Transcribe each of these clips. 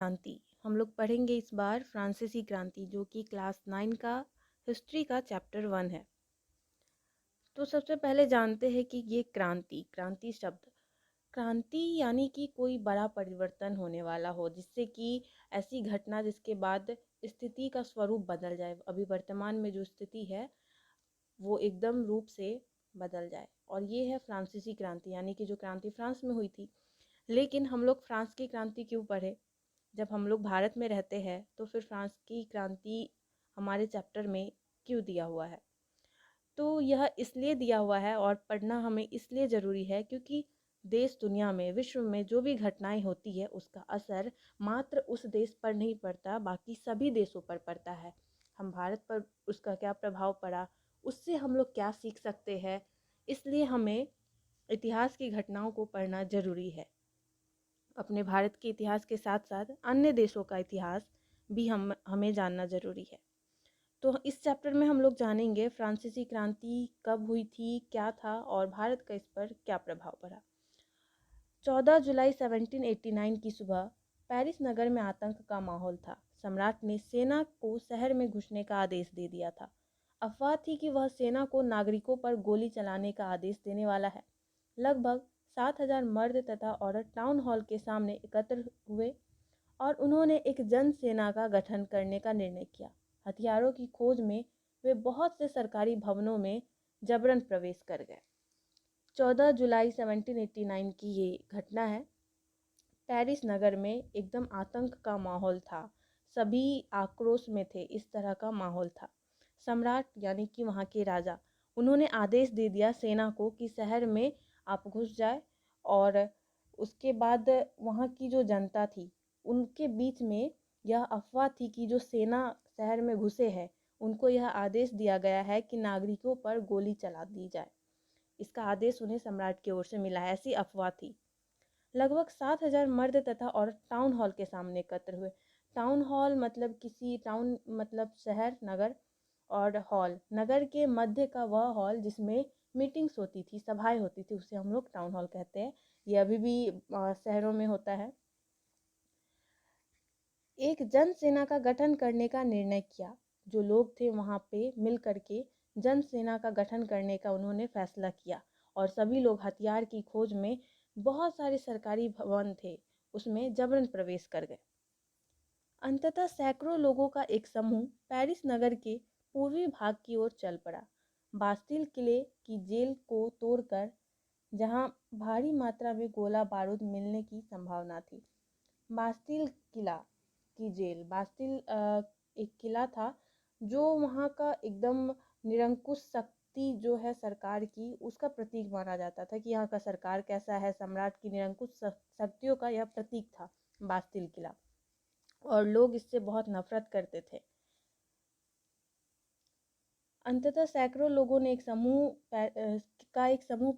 क्रांति हम लोग पढ़ेंगे इस बार फ्रांसीसी क्रांति जो कि क्लास 9 का हिस्ट्री का चैप्टर 1 है। तो सबसे पहले जानते हैं कि ये क्रांति शब्द क्रांति यानी कि कोई बड़ा परिवर्तन होने वाला हो, जिससे कि ऐसी घटना जिसके बाद स्थिति का स्वरूप बदल जाए। अभी वर्तमान में जो स्थिति है वो एकदम रूप से बदल जाए, और ये है फ्रांसीसी क्रांति यानी कि जो क्रांति फ्रांस में हुई थी। लेकिन हम लोग फ्रांस की क्रांति क्यों पढ़े? जब हम लोग भारत में रहते हैं तो फिर फ्रांस की क्रांति हमारे चैप्टर में क्यों दिया हुआ है? तो यह इसलिए दिया हुआ है और पढ़ना हमें इसलिए ज़रूरी है क्योंकि देश दुनिया में विश्व में जो भी घटनाएं होती है उसका असर मात्र उस देश पर नहीं पड़ता, बाकी सभी देशों पर पड़ता है। हम भारत पर उसका क्या प्रभाव पड़ा, उससे हम लोग क्या सीख सकते हैं, इसलिए हमें इतिहास की घटनाओं को पढ़ना ज़रूरी है। अपने भारत के इतिहास के साथ साथ अन्य देशों का इतिहास भी हमें जानना ज़रूरी है। तो इस चैप्टर में हम लोग जानेंगे फ्रांसीसी क्रांति कब हुई थी, क्या था और भारत का इस पर क्या प्रभाव पड़ा। 14 जुलाई 1789 की सुबह पेरिस नगर में आतंक का माहौल था। सम्राट ने सेना को शहर में घुसने का आदेश दे दिया था। अफवाह थी कि वह सेना को नागरिकों पर गोली चलाने का आदेश देने वाला है। लगभग 7,000 मर्द तथा औरत टाउन हॉल के सामने एकत्र हुए और उन्होंने एक जन सेना का गठन करने का निर्णय किया। हथियारों की खोज में वे बहुत से सरकारी भवनों में जबरन प्रवेश कर गए। 14 जुलाई 1789 की ये घटना है। पेरिस नगर में एकदम आतंक का माहौल था, सभी आक्रोश में थे, इस तरह का माहौल था। सम्राट यानी कि वहाँ के राजा, उन्होंने आदेश दे दिया सेना को कि शहर में आप घुस जाए, और उसके बाद वहाँ की जो जनता थी उनके बीच में यह अफवाह थी कि जो सेना शहर में घुसे हैं उनको यह आदेश दिया गया है कि नागरिकों पर गोली चला दी जाए। इसका आदेश उन्हें सम्राट की ओर से मिला है, ऐसी अफवाह थी। लगभग 7,000 मर्द तथा औरत टाउन हॉल के सामने एकत्र हुए। टाउन हॉल मतलब किसी टाउन मतलब शहर नगर, और हॉल नगर के मध्य का वह हॉल जिसमें मीटिंग्स होती थी, सभाएं होती थी, उसे हम लोग टाउन हॉल कहते हैं। ये अभी भी शहरों में होता है। एक जन सेना का गठन करने का निर्णय किया। जो लोग थे वहाँ पे मिल करके जन सेना का गठन करने का उन्होंने फैसला किया, और सभी लोग हथियार की खोज में बहुत सारे सरकारी भवन थे उसमें जबरन प्रवेश कर गए। अंततः सैकड़ों लोगों का एक समूह पेरिस नगर के पूर्वी भाग की ओर चल पड़ा। बास्तिल किले की जेल को तोड़कर, जहां भारी मात्रा में गोला बारूद मिलने की संभावना थी। बास्तिल किला की जेल, बास्तिल एक किला था जो वहाँ का एकदम निरंकुश शक्ति जो है सरकार की, उसका प्रतीक माना जाता था कि यहाँ का सरकार कैसा है, सम्राट की निरंकुश शक्तियों का यह प्रतीक था बास्तिल किला, और लोग इससे बहुत नफरत करते थे। अंततः सैकड़ों लोगों ने एक समूह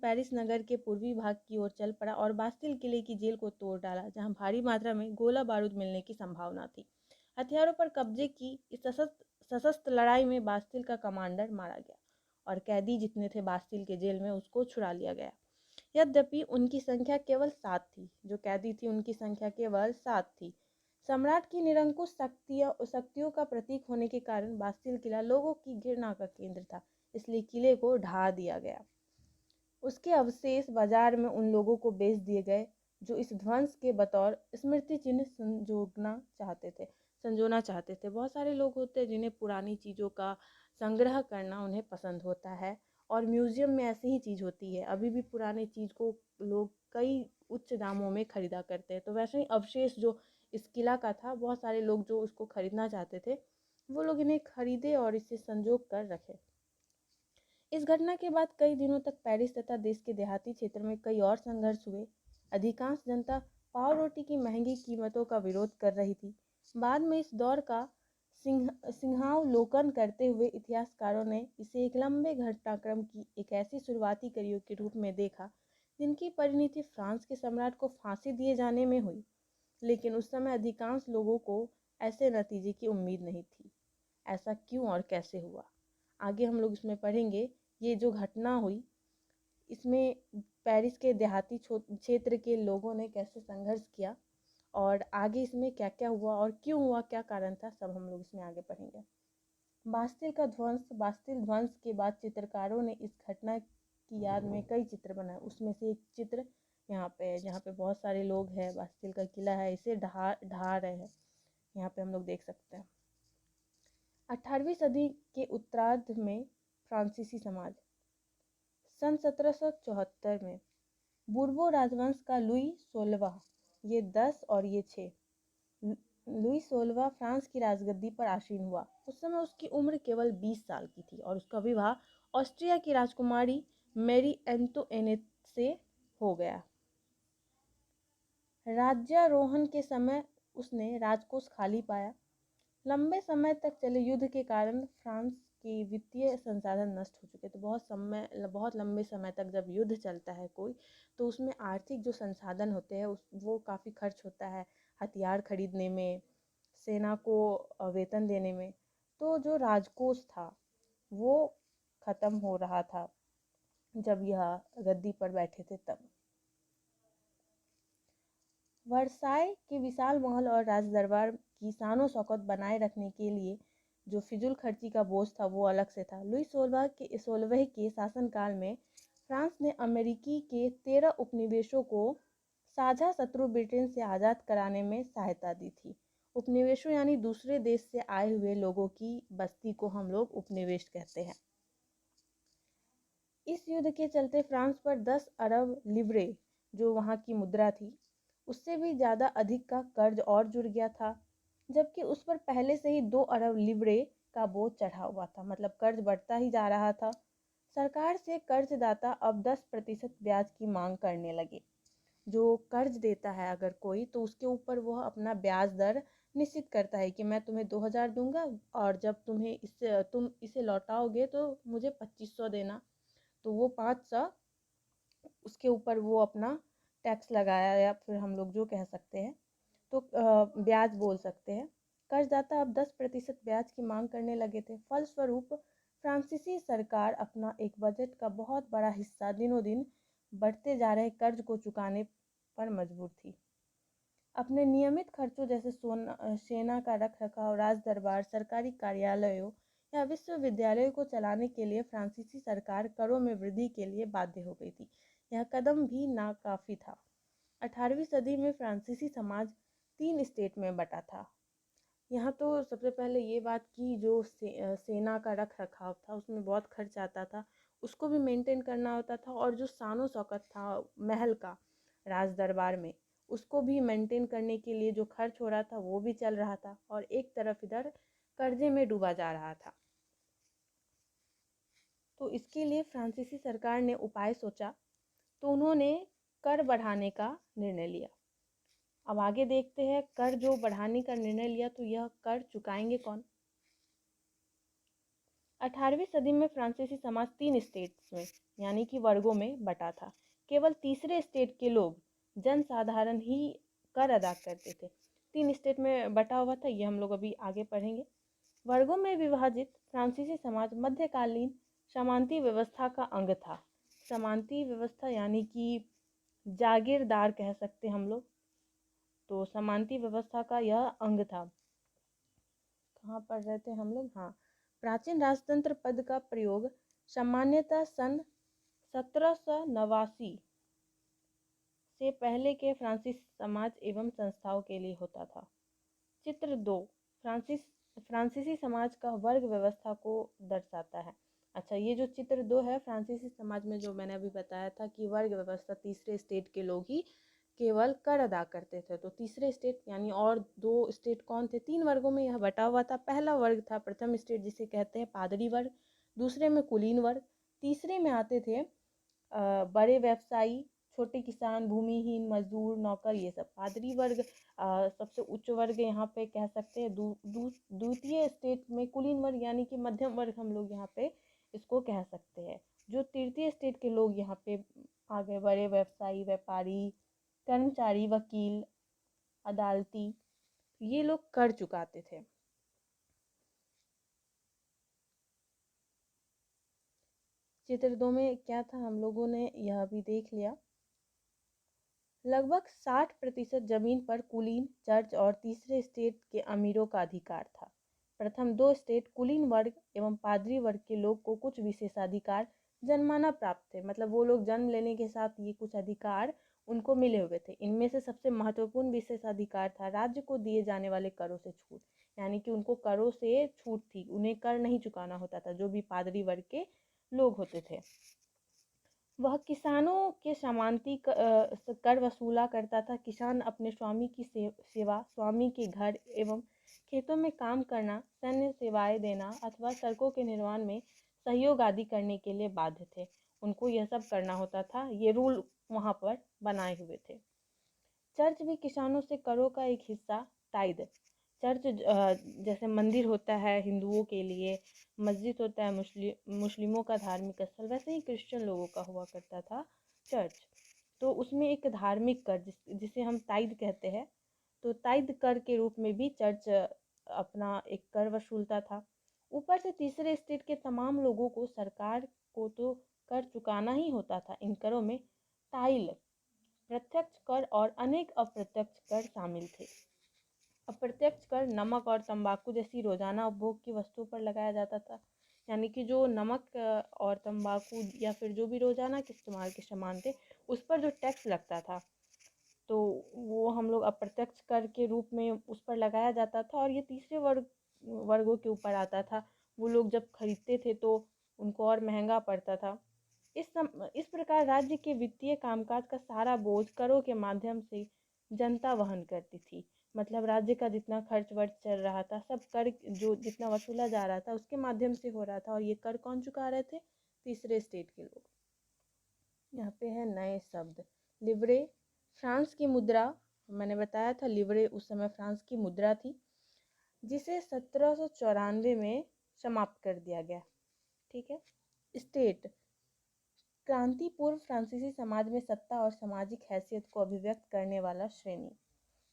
पेरिस नगर के पूर्वी भाग की ओर चल पड़ा और बास्तिल किले की जेल को तोड़ डाला, जहां भारी मात्रा में गोला बारूद मिलने की संभावना थी। हथियारों पर कब्जे की इस सशस्त्र लड़ाई में बास्तिल का कमांडर मारा गया, और कैदी जितने थे बास्तिल के जेल में उसको छुड़ा लिया गया। यद्यपि उनकी संख्या केवल 7 थी, जो कैदी थी उनकी संख्या केवल 7 थी। सम्राट की निरंकुश शक्तियों का प्रतीक होने के कारण बास्तिल किला लोगों की घृणा का केंद्र था, इसलिए किले को ढा दिया गया। उसके अवशेष बाजार में उन लोगों को बेच दिए गए जो इस ध्वंस के बतौर स्मृति चिन्ह संजोना चाहते थे। बहुत सारे लोग होते हैं जिन्हें पुरानी चीज़ों का संग्रह करना उन्हें पसंद होता है, और म्यूजियम में ऐसी ही चीज़ होती है। अभी भी पुराने चीज़ को लोग कई उच्च दामों में खरीदा करते हैं। तो वैसे ही अवशेष जो इस किला का था, बहुत सारे लोग जो उसको खरीदना चाहते थे वो लोग इन्हें खरीदे और इसे संजो कर रखे। इस घटना के बाद कई दिनों तक पेरिस तथा देश के देहाती क्षेत्र में कई और संघर्ष हुए। अधिकांश जनता पाव रोटी की महंगी कीमतों का विरोध कर रही थी। बाद में इस दौर का सिंहावलोकन करते हुए इतिहासकारों ने इसे एक लंबे घटनाक्रम की एक ऐसी शुरुआती कड़ियों के रूप में देखा जिनकी परिणति फ्रांस के सम्राट को फांसी दिए जाने में हुई। लेकिन उस समय अधिकांश लोगों को ऐसे नतीजे की उम्मीद नहीं थी। ऐसा क्यों और कैसे हुआ, आगे हम लोग इसमें पढ़ेंगे। ये जो घटना हुई इसमें पेरिस के देहाती क्षेत्र के लोगों ने कैसे संघर्ष किया, और आगे इसमें क्या क्या हुआ और क्यों हुआ, क्या कारण था, सब हम लोग इसमें आगे पढ़ेंगे। बास्तिल का ध्वंस। बास्तिल ध्वंस के बाद चित्रकारों ने इस घटना की याद में कई चित्र बनाए। उसमें से एक चित्र यहाँ पे है, जहाँ पे बहुत सारे लोग हैं, बास्तिल का किला है, इसे ढा ढा रहे हैं। यहाँ पे हम लोग देख सकते हैं। 18वीं सदी के उत्तरार्ध में फ्रांसीसी समाज। सन 1774 में बूर्बो राजवंश का लुई 16वां, ये 10 और ये 6, लुई 16वां फ्रांस की राजगद्दी पर आसीन हुआ। उस समय उसकी उम्र केवल 20 साल की थी और उसका विवाह ऑस्ट्रिया की राजकुमारी मैरी एंटोइनेट से हो गया। राज्यारोहण के समय उसने राजकोष खाली पाया। लंबे समय तक चले युद्ध के कारण फ्रांस के वित्तीय संसाधन नष्ट हो चुके थे। बहुत लंबे समय तक जब युद्ध चलता है कोई, तो उसमें आर्थिक जो संसाधन होते हैं वो काफ़ी खर्च होता है, हथियार खरीदने में, सेना को वेतन देने में। तो जो राजकोष था वो ख़त्म हो रहा था जब यह गद्दी पर बैठे थे तब। वर्साय के विशाल महल और राजदरबार की शानो शौकत बनाए रखने के लिए जो फिजूल खर्ची का बोझ था वो अलग से था। लुई 16वें के शासनकाल में फ्रांस ने अमेरिकी के 13 उपनिवेशों को साझा शत्रु ब्रिटेन से आज़ाद कराने में सहायता दी थी। उपनिवेशों यानी दूसरे देश से आए हुए लोगों की बस्ती को हम लोग उपनिवेश कहते हैं। इस युद्ध के चलते फ्रांस पर 10 अरब लिवरे, जो वहाँ की मुद्रा थी, उससे भी ज़्यादा अधिक का कर्ज और जुड़ गया था, जबकि उस पर पहले से ही 2 अरब लिवरे का बोझ चढ़ा हुआ था। मतलब कर्ज बढ़ता ही जा रहा था। सरकार से कर्जदाता अब 10% ब्याज की मांग करने लगे। जो कर्ज देता है अगर कोई, तो उसके ऊपर वह अपना ब्याज दर निश्चित करता है कि मैं तुम्हें 2000 दूंगा और जब तुम इसे लौटाओगे तो मुझे 2500 देना। तो वो 500 उसके ऊपर वो अपना टैक्स लगाया, या फिर हम लोग जो कह सकते हैं तो ब्याज बोल सकते हैं। कर्जदाता अब 10% ब्याज की मांग करने लगे थे। फलस्वरूप फ्रांसीसी सरकार अपना एक बजट का बहुत बड़ा हिस्सा दिनों दिन बढ़ते जा रहे कर्ज को चुकाने पर मजबूर थी। अपने नियमित खर्चों जैसे सेना का रख रखाव, राज दरबार, सरकारी कार्यालयों या विश्वविद्यालयों को चलाने के लिए फ्रांसीसी सरकार करों में वृद्धि के लिए बाध्य हो गई थी। यह कदम भी नाकाफी था। 18वीं सदी में फ्रांसीसी समाज 3 स्टेट में बटा था। यहाँ तो सबसे पहले ये बात की, जो सेना का रख रखाव था उसमें बहुत खर्च आता था, उसको भी मेंटेन करना होता था, और जो शानो शौकत था महल का राज दरबार में, उसको भी मेंटेन करने के लिए जो खर्च हो रहा था वो भी चल रहा था, और एक तरफ इधर कर्जे में डूबा जा रहा था। तो इसके लिए फ्रांसीसी सरकार ने उपाय सोचा, तो उन्होंने कर बढ़ाने का निर्णय लिया। अब आगे देखते हैं, कर जो बढ़ाने का निर्णय लिया तो यह कर चुकाएंगे कौन। 18वीं सदी में फ्रांसीसी समाज 3 स्टेट्स में यानी कि वर्गों में बटा था। केवल तीसरे स्टेट के लोग, जनसाधारण ही कर अदा करते थे। 3 स्टेट में बटा हुआ था, ये हम लोग अभी आगे पढ़ेंगे। वर्गों में विभाजित फ्रांसीसी समाज मध्यकालीन सामंती व्यवस्था का अंग था। सामंती व्यवस्था यानी कि जागीरदार कह सकते हम लोग। तो सामंती व्यवस्था का यह अंग था। कहाँ पढ़ रहे थे हम लोग, हाँ। प्राचीन राजतंत्र पद का प्रयोग सामान्यतः सन 1789 से पहले के फ्रांसीसी समाज एवं संस्थाओं के लिए होता था। चित्र 2 फ्रांसीसी समाज का वर्ग व्यवस्था को दर्शाता है। अच्छा, ये जो चित्र 2 है, फ्रांसीसी समाज में जो मैंने अभी बताया था कि वर्ग व्यवस्था, तीसरे स्टेट के लोग ही केवल कर अदा करते थे। तो तीसरे स्टेट यानी और 2 स्टेट कौन थे, 3 वर्गों में यह बटा हुआ था। पहला वर्ग था प्रथम स्टेट, जिसे कहते हैं पादरी वर्ग, दूसरे में कुलीन वर्ग, तीसरे में आते थे बड़े व्यवसायी, छोटे किसान, भूमिहीन, मजदूर, नौकर, ये सब। पादरी वर्ग सबसे उच्च वर्ग यहाँ पे कह सकते हैं। द्वितीय स्टेट में कुलीन वर्ग यानी कि मध्यम वर्ग हम लोग यहाँ पे इसको कह सकते हैं। जो तृतीय स्टेट के लोग यहाँ पे आ गए, बड़े व्यवसायी, व्यापारी, कर्मचारी, वकील, अदालती, ये लोग कर चुकाते थे। चित्र 2 में क्या था हम लोगों ने यह भी देख लिया। लगभग 60% जमीन पर कुलीन, चर्च और तीसरे स्टेट के अमीरों का अधिकार था। प्रथम दो स्टेट कुलीन वर्ग एवं पादरी वर्ग के लोग को कुछ विशेषाधिकार जन्माना प्राप्त थे, मतलब वो लोग जन्म लेने के साथ ये कुछ अधिकार उनको मिले हुए थे। इनमें से सबसे महत्वपूर्ण विशेषाधिकार था राज्य को दिए जाने वाले करों से छूट, यानी कि उनको करों से छूट थी, उन्हें कर नहीं चुकाना होता था, जो भी पादरी वर्ग के लोग होते थे। वह किसानों के समानती कर वसूला करता था। किसान अपने स्वामी की सेवा, स्वामी के घर एवं खेतों में काम करना, सैन्य सेवाएं देना अथवा सड़कों के निर्माण में सहयोग आदि करने के लिए बाध्य थे। उनको यह सब करना होता था, ये रूल वहाँ पर बनाए हुए थे। चर्च भी किसानों से करों का एक हिस्सा, टाइद। चर्च जैसे मंदिर होता है हिंदुओं के लिए, मस्जिद होता है मुस्लिमों का धार्मिक स्थल, वैसे ही क्रिश्चियन लोगों का हुआ करता था चर्च। तो उसमें एक धार्मिक कर जिसे हम टाइद कहते हैं, तो टाइद कर के रूप में भी चर्च अपना एक कर वसूलता था। ऊपर से तीसरे स्टेट के तमाम लोगों को सरकार को तो कर चुकाना ही होता था। इन करों में टाइल, प्रत्यक्ष कर और अनेक अप्रत्यक्ष कर शामिल थे। अप्रत्यक्ष कर नमक और तंबाकू जैसी रोजाना उपभोग की वस्तुओं पर लगाया जाता था, यानी कि जो नमक और तंबाकू या फिर जो भी रोजाना के इस्तेमाल के सामान थे उस पर जो टैक्स लगता था, तो वो हम लोग अप्रत्यक्ष कर के रूप में उस पर लगाया जाता था। और ये तीसरे वर्गों के ऊपर आता था। वो लोग जब खरीदते थे तो उनको और महंगा पड़ता था। इस प्रकार राज्य के वित्तीय कामकाज का सारा बोझ करों के माध्यम से जनता वहन करती थी। मतलब राज्य का जितना खर्च वर्च चल रहा था, सब कर जो जितना वसूला जा रहा था उसके माध्यम से हो रहा था। और ये कर कौन चुका रहे थे? तीसरे स्टेट के लोग। यहाँ पे है नए शब्द। लिवरे, फ्रांस की मुद्रा, मैंने बताया था लिवरे उस समय फ्रांस की मुद्रा थी, जिसे 1794 में समाप्त कर दिया गया। ठीक है। स्टेट, क्रांति पूर्व फ्रांसीसी समाज में सत्ता और सामाजिक हैसियत को अभिव्यक्त करने वाला श्रेणी।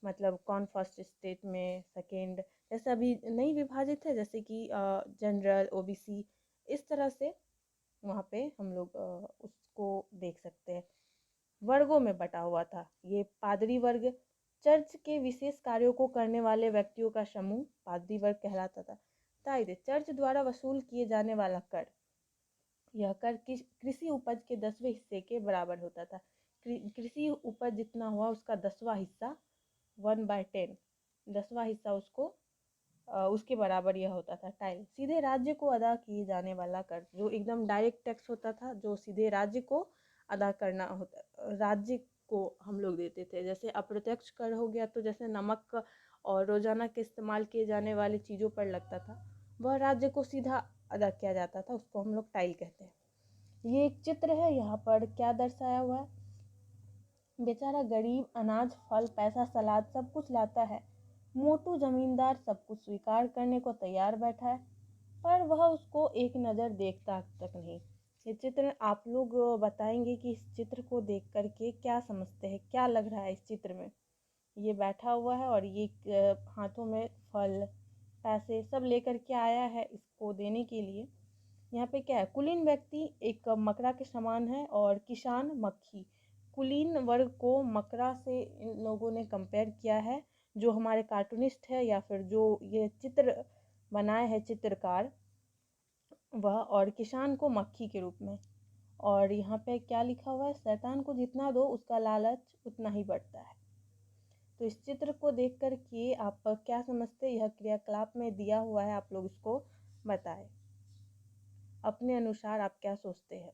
मतलब कौन फर्स्ट स्टेट में, सेकेंड, जैसे अभी नहीं विभाजित है, जैसे कि जनरल, ओबीसी, इस तरह से वहाँ पे हम लोग उसको देख सकते हैं। वर्गों में बटा हुआ था ये पादरी वर्ग। चर्च के विशेष कार्यों को करने वाले व्यक्तियों का समूह पादरी वर्ग कहलाता था। ताइद, चर्च द्वारा वसूल किए जाने वाला कर। यह कर कृषि उपज के 10वें हिस्से के बराबर होता था। कृषि उपज जितना हुआ उसका 10वां हिस्सा, 1/10, 10वां हिस्सा उसको उसके बराबर यह होता था। टाइल, सीधे राज्य को अदा किए जाने वाला कर, जो एकदम डायरेक्ट टैक्स होता था, जो सीधे राज्य को अदा करना होता, राज्य को हम लोग देते थे। जैसे अप्रत्यक्ष कर हो गया, तो जैसे नमक और रोजाना के इस्तेमाल किए जाने वाली चीज़ों पर लगता था, वह राज्य को सीधा अदा किया जाता था, उसको हम लोग टाइल कहते हैं। ये एक चित्र है, यहाँ पर क्या दर्शाया हुआ है? बेचारा गरीब अनाज, फल, पैसा, सलाद सब कुछ लाता है। मोटू जमींदार सब कुछ स्वीकार करने को तैयार बैठा है, पर वह उसको एक नज़र देखता तक नहीं। ये चित्र आप लोग बताएंगे कि इस चित्र को देख करके क्या समझते हैं, क्या लग रहा है इस चित्र में? ये बैठा हुआ है और ये हाथों में फल, पैसे सब लेकर के आया है इसको देने के लिए। यहाँ पे क्या है? कुलीन व्यक्ति एक मकड़ा के समान है और किसान मक्खी। कुलीन वर्ग को मकड़ा से इन लोगों ने कंपेयर किया है, जो हमारे कार्टूनिस्ट है या फिर जो ये चित्र बनाए हैं चित्रकार, वह, और किसान को मक्खी के रूप में। और यहाँ पे क्या लिखा हुआ है? शैतान को जितना दो उसका लालच उतना ही बढ़ता है। तो इस चित्र को देख कर के आप क्या समझते हैं? यह क्रियाकलाप में दिया हुआ है, आप लोग इसको बताएं अपने अनुसार, आप क्या सोचते हैं?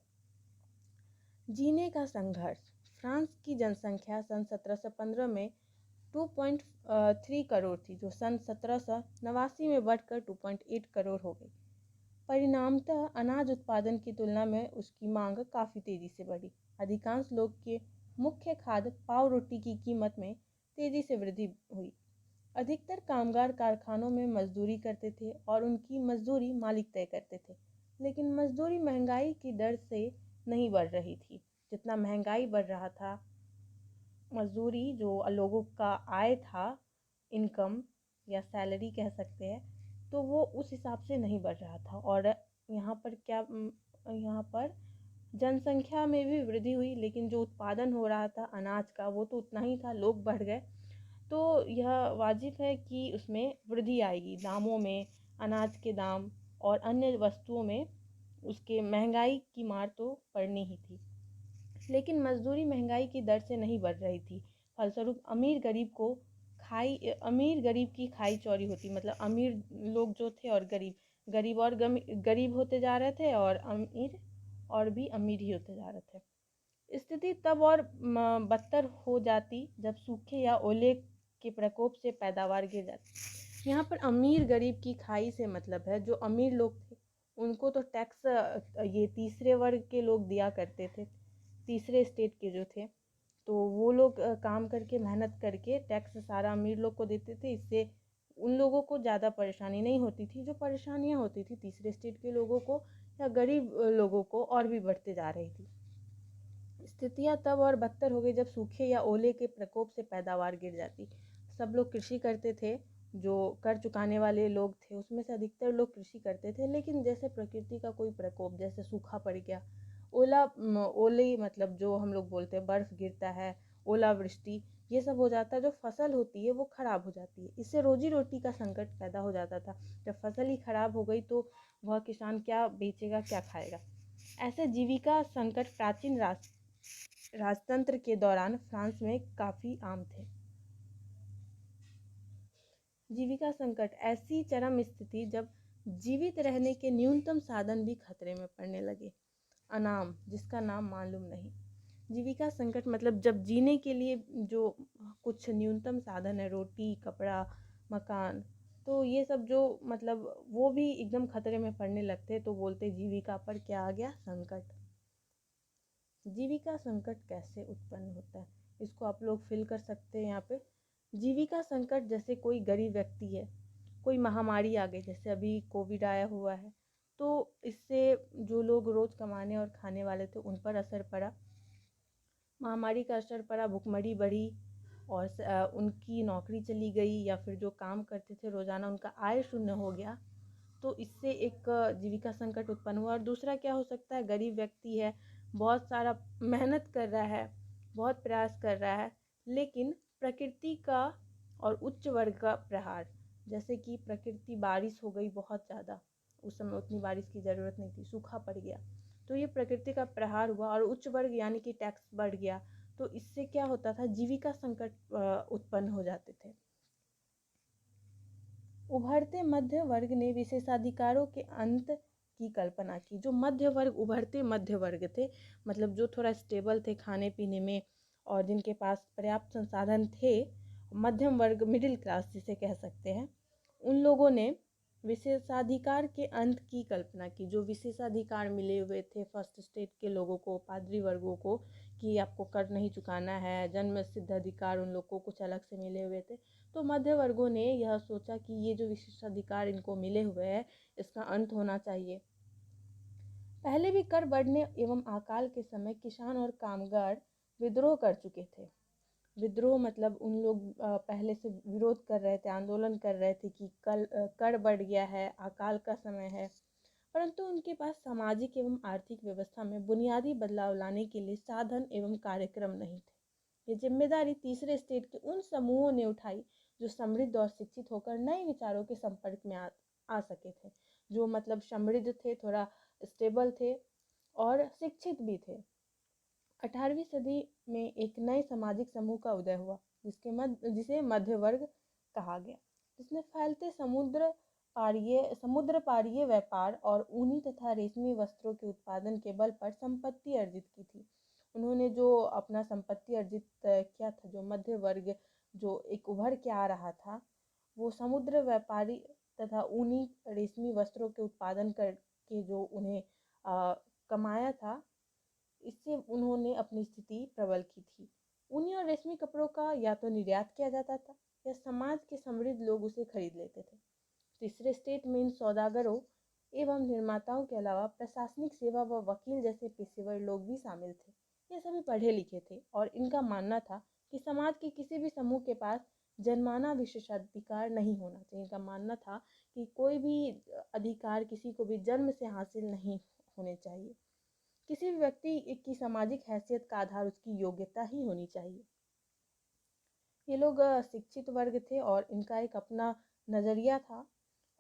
जीने का संघर्ष। फ्रांस की जनसंख्या सन 1715 में 2.3 करोड़ थी, जो सन 1789 में बढ़कर 2.8 करोड़ हो गई। परिणामतः अनाज उत्पादन की तुलना में उसकी मांग काफ़ी तेज़ी से बढ़ी। अधिकांश लोग के मुख्य खाद्य पाव रोटी की कीमत में तेज़ी से वृद्धि हुई। अधिकतर कामगार कारखानों में मजदूरी करते थे और उनकी मजदूरी मालिक तय करते थे, लेकिन मजदूरी महंगाई की दर से नहीं बढ़ रही थी। जितना महंगाई बढ़ रहा था, मजदूरी जो लोगों का आय था, इनकम या सैलरी कह सकते हैं, तो वो उस हिसाब से नहीं बढ़ रहा था। और यहाँ पर क्या, यहाँ पर जनसंख्या में भी वृद्धि हुई, लेकिन जो उत्पादन हो रहा था अनाज का वो तो उतना ही था, लोग बढ़ गए। तो यह वाजिब है कि उसमें वृद्धि आएगी, दामों में, अनाज के दाम और अन्य वस्तुओं में उसके महंगाई की मार तो पड़नी ही थी। लेकिन मजदूरी महंगाई की दर से नहीं बढ़ रही थी। फलस्वरूप अमीर गरीब की खाई चौड़ी होती, मतलब अमीर लोग जो थे और गरीब और गरीब होते जा रहे थे, और अमीर और भी अमीर ही होते जा रहे थे। स्थिति तब और बदतर हो जाती जब सूखे या ओले के प्रकोप से पैदावार गिर जाती। यहाँ पर अमीर गरीब की खाई से मतलब है, जो अमीर लोग थे उनको तो टैक्स ये तीसरे वर्ग के लोग दिया करते थे, तीसरे स्टेट के जो थे, तो वो लोग काम करके मेहनत करके टैक्स सारा अमीर लोग को देते थे। इससे उन लोगों को ज़्यादा परेशानी नहीं होती थी। जो परेशानियाँ होती थी तीसरे स्टेट के लोगों को या गरीब लोगों को, और भी बढ़ते जा रही थी। स्थितियाँ तब और बदतर हो गई जब सूखे या ओले के प्रकोप से पैदावार गिर जाती। सब लोग कृषि करते थे, जो कर चुकाने वाले लोग थे उसमें से अधिकतर लोग कृषि करते थे, लेकिन जैसे प्रकृति का कोई प्रकोप, जैसे सूखा पड़ गया, ओले मतलब जो हम लोग बोलते हैं बर्फ गिरता है, ओलावृष्टि, ये सब हो जाता है, जो फसल होती है वो खराब हो जाती है। इससे रोजी रोटी का संकट पैदा हो जाता था। जब फसल ही खराब हो गई तो वह किसान क्या बेचेगा, क्या खाएगा। ऐसे जीविका संकट प्राचीन राजतंत्र के दौरान फ्रांस में काफ़ी आम थे। जीविका संकट ऐसी चरम स्थिति जब जीवित रहने के न्यूनतम साधन भी खतरे में पड़ने लगे। अनाम, जिसका नाम मालूम नहीं। जीविका संकट मतलब जब जीने के लिए जो कुछ न्यूनतम साधन है, रोटी, कपड़ा, मकान, तो ये सब जो मतलब वो भी एकदम खतरे में पड़ने लगते, तो बोलते जीविका पर क्या आ गया, संकट। जीविका संकट कैसे उत्पन्न होता है, इसको आप लोग फिल कर सकते हैं यहाँ पे। जीविका संकट जैसे कोई गरीब व्यक्ति है, कोई महामारी आ गई, जैसे अभी कोविड आया हुआ है, तो इससे जो लोग रोज़ कमाने और खाने वाले थे उन पर असर पड़ा, महामारी का असर पड़ा, भुखमरी बढ़ी और उनकी नौकरी चली गई, या फिर जो काम करते थे रोज़ाना उनका आय शून्य हो गया, तो इससे एक जीविका संकट उत्पन्न हुआ। और दूसरा क्या हो सकता है, गरीब व्यक्ति है, बहुत सारा मेहनत कर रहा है, बहुत प्रयास कर रहा है, लेकिन प्रकृति का और उच्च वर्ग का प्रहार, जैसे कि प्रकृति, बारिश हो गई बहुत ज़्यादा, उस समय उतनी बारिश की ज़रूरत नहीं थी, सूखा पड़ गया, तो ये प्रकृति का प्रहार हुआ, और उच्च वर्ग यानी कि टैक्स बढ़ गया, तो इससे क्या होता था, जीविका संकट उत्पन्न हो जाते थे। उभरते मध्य वर्ग ने विशेषाधिकारों के अंत की कल्पना की। जो मध्य वर्ग, उभरते मध्य वर्ग थे, मतलब जो थोड़ा स्टेबल थे खाने पीने में और जिनके पास पर्याप्त संसाधन थे, मध्यम वर्ग, मिडिल क्लास जिसे कह सकते हैं, उन लोगों ने विशेषाधिकार के अंत की कल्पना की। जो विशेषाधिकार मिले हुए थे फर्स्ट स्टेट के लोगों को, पादरी वर्गों को, कि आपको कर नहीं चुकाना है, जन्म सिद्ध अधिकार उन लोग को कुछ अलग से मिले हुए थे, तो मध्य वर्गों ने यह सोचा कि ये जो विशेषाधिकार इनको मिले हुए हैं इसका अंत होना चाहिए। पहले भी कर बढ़ने एवं अकाल के समय किसान और कामगार विद्रोह कर चुके थे। विद्रोह मतलब उन लोग पहले से विरोध कर रहे थे, आंदोलन कर रहे थे कि कर बढ़ गया है, अकाल का समय है, परंतु उनके पास सामाजिक एवं आर्थिक व्यवस्था में बुनियादी बदलाव लाने के लिए साधन एवं कार्यक्रम नहीं थे। ये जिम्मेदारी तीसरे स्टेट के उन समूहों ने उठाई जो समृद्ध और शिक्षित होकर नए विचारों के संपर्क में आ सके थे, जो मतलब समृद्ध थे, थोड़ा स्टेबल थे और शिक्षित भी थे। 18वीं सदी में एक नए सामाजिक समूह का उदय हुआ जिसे मध्य वर्ग कहा गया, जिसने फैलते समुद्र पारीय व्यापार और ऊनी तथा रेशमी वस्त्रों के उत्पादन के बल पर संपत्ति अर्जित की थी। उन्होंने जो अपना संपत्ति अर्जित किया था, जो मध्य वर्ग जो एक उभर के आ रहा था, वो समुद्र व्यापारी तथा ऊनी रेशमी वस्त्रों के उत्पादन करके जो उन्हें कमाया था, इससे उन्होंने अपनी स्थिति प्रबल की थी। ऊनी और रेशमी कपड़ों का या तो निर्यात किया जाता था या समाज के समृद्ध लोग उसे खरीद लेते थे। तीसरे स्टेट में इन सौदागरों एवं निर्माताओं के अलावा प्रशासनिक सेवा व वकील जैसे पेशेवर लोग भी शामिल थे। ये सभी पढ़े लिखे थे और इनका मानना था कि समाज के किसी भी समूह के पास जनमाना विशेषाधिकार नहीं होना चाहिए। इनका मानना था कि कोई भी अधिकार किसी को भी जन्म से हासिल नहीं होने चाहिए। किसी भी व्यक्ति की सामाजिक हैसियत का आधार उसकी योग्यता ही होनी चाहिए। ये लोग शिक्षित वर्ग थे और इनका एक अपना नज़रिया था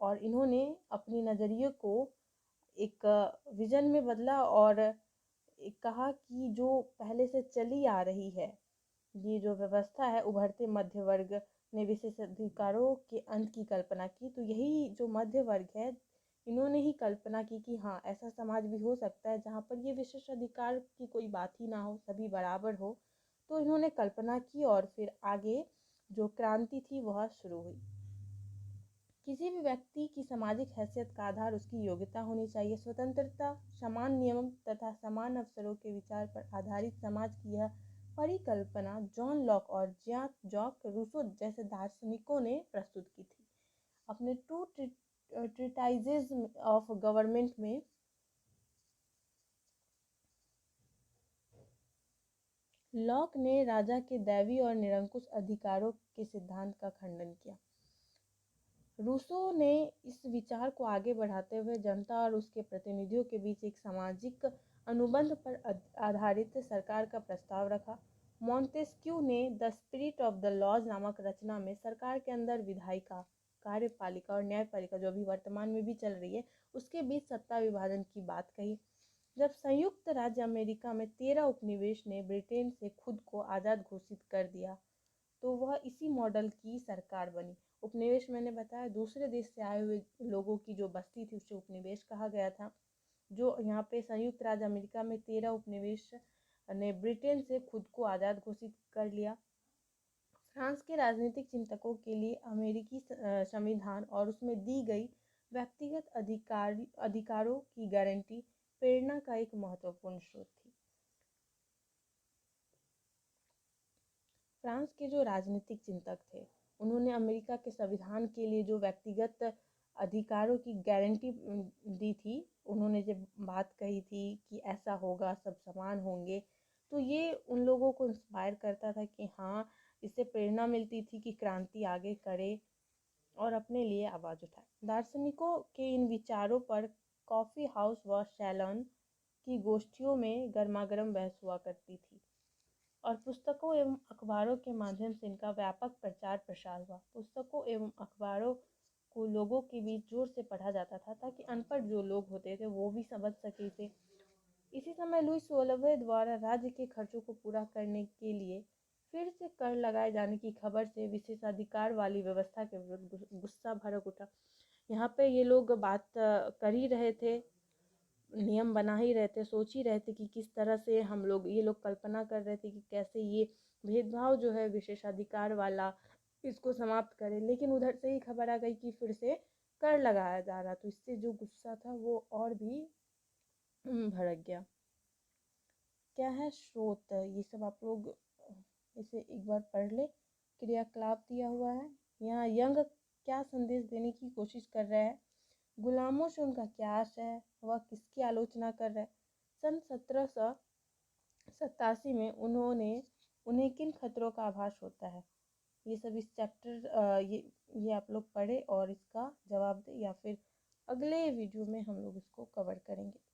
और इन्होंने अपने नज़रिए को एक विज़न में बदला और एक कहा कि जो पहले से चली आ रही है ये जो व्यवस्था है, उभरते मध्य वर्ग ने विशेषाधिकारों के अंत की कल्पना की। तो यही जो मध्य वर्ग है इन्होंने ही कल्पना की कि हाँ ऐसा समाज भी हो सकता है जहाँ पर ये विशेषाधिकार की कोई बात ही ना हो, सभी बराबर हो। तो इन्होंने कल्पना की और फिर आगे जो क्रांति थी वह शुरू हुई। किसी भी व्यक्ति की सामाजिक हैसियत का आधार उसकी योग्यता होनी चाहिए। स्वतंत्रता, समान नियम तथा समान अवसरों के विचार पर आधारित समाज की यह परिकल्पना जॉन लॉक और जियां जॉक रूसो जैसे दार्शनिकों ने प्रस्तुत की थी। अपने टू ट्रीटाइजेज ऑफ गवर्नमेंट में लॉक ने राजा के दैवी और निरंकुश अधिकारों के सिद्धांत का खंडन किया। रूसो ने इस विचार को आगे बढ़ाते हुए जनता और उसके प्रतिनिधियों के बीच एक सामाजिक अनुबंध पर आधारित सरकार का प्रस्ताव रखा। मॉन्टेस्क्यू ने the spirit of the laws नामक रचना में सरकार के अंदर विधायिका, कार्यपालिका और न्यायपालिका, जो अभी वर्तमान में भी चल रही है, उसके बीच सत्ता विभाजन की बात कही। जब संयुक्त राज्य अमेरिका में 13 उपनिवेश ने ब्रिटेन से खुद को आज़ाद घोषित कर दिया तो वह इसी मॉडल की सरकार बनी। उपनिवेश मैंने बताया दूसरे देश से आए हुए लोगों की जो बस्ती थी उसे उपनिवेश कहा गया था। जो यहाँ पे संयुक्त राज्य अमेरिका में 13 उपनिवेश ने ब्रिटेन से खुद को आज़ाद घोषित कर लिया। फ्रांस के राजनीतिक चिंतकों के लिए अमेरिकी संविधान और उसमें दी गई व्यक्तिगत अधिकारों की गारंटी प्रेरणा का एक महत्वपूर्ण स्रोत थी। फ्रांस के जो राजनीतिक चिंतक थे उन्होंने अमेरिका के संविधान के लिए जो व्यक्तिगत अधिकारों की गारंटी दी थी, उन्होंने जब बात कही थी कि ऐसा होगा, सब समान होंगे, तो ये उन लोगों को इंस्पायर करता था कि हाँ, इससे प्रेरणा मिलती थी कि क्रांति आगे करे और अपने लिए आवाज़ उठाए। दार्शनिकों के इन विचारों पर कॉफ़ी हाउस व सैलॉन की गोष्ठियों में गर्मागर्म बहस हुआ करती थी और पुस्तकों एवं अखबारों के माध्यम से इनका व्यापक प्रचार प्रसार हुआ। पुस्तकों एवं अखबारों को लोगों के बीच जोर से पढ़ा जाता था ताकि अनपढ़ जो लोग होते थे वो भी समझ सके थे। इसी समय लुईस सोलवे द्वारा राज्य के खर्चों को पूरा करने के लिए फिर से कर लगाए जाने की खबर से विशेषाधिकार वाली व्यवस्था के विरुद्ध गुस्सा भड़क उठा। यहाँ पे ये लोग बात कर ही रहे थे, नियम बना ही रहे थे, सोच ही रहे थे कि किस तरह से हम लोग, ये लोग कल्पना कर रहे थे कि कैसे ये भेदभाव जो है विशेषाधिकार वाला इसको समाप्त करें। लेकिन उधर से ही खबर आ गई कि फिर से कर लगाया जा रहा, तो इससे जो गुस्सा था वो और भी भड़क गया। क्या है स्रोत, ये सब आप लोग इसे एक बार पढ़ ले। क्रियाकलाप दिया हुआ है यहाँ। यंग क्या संदेश देने की कोशिश कर रहा है, गुलामों से उनका क्या आशय है, वह किसकी आलोचना कर रहा है। सन 1787 में उन्हें किन खतरों का आभास होता है, ये सब इस चैप्टर ये आप लोग पढ़े और इसका जवाब दें या फिर अगले वीडियो में हम लोग इसको कवर करेंगे।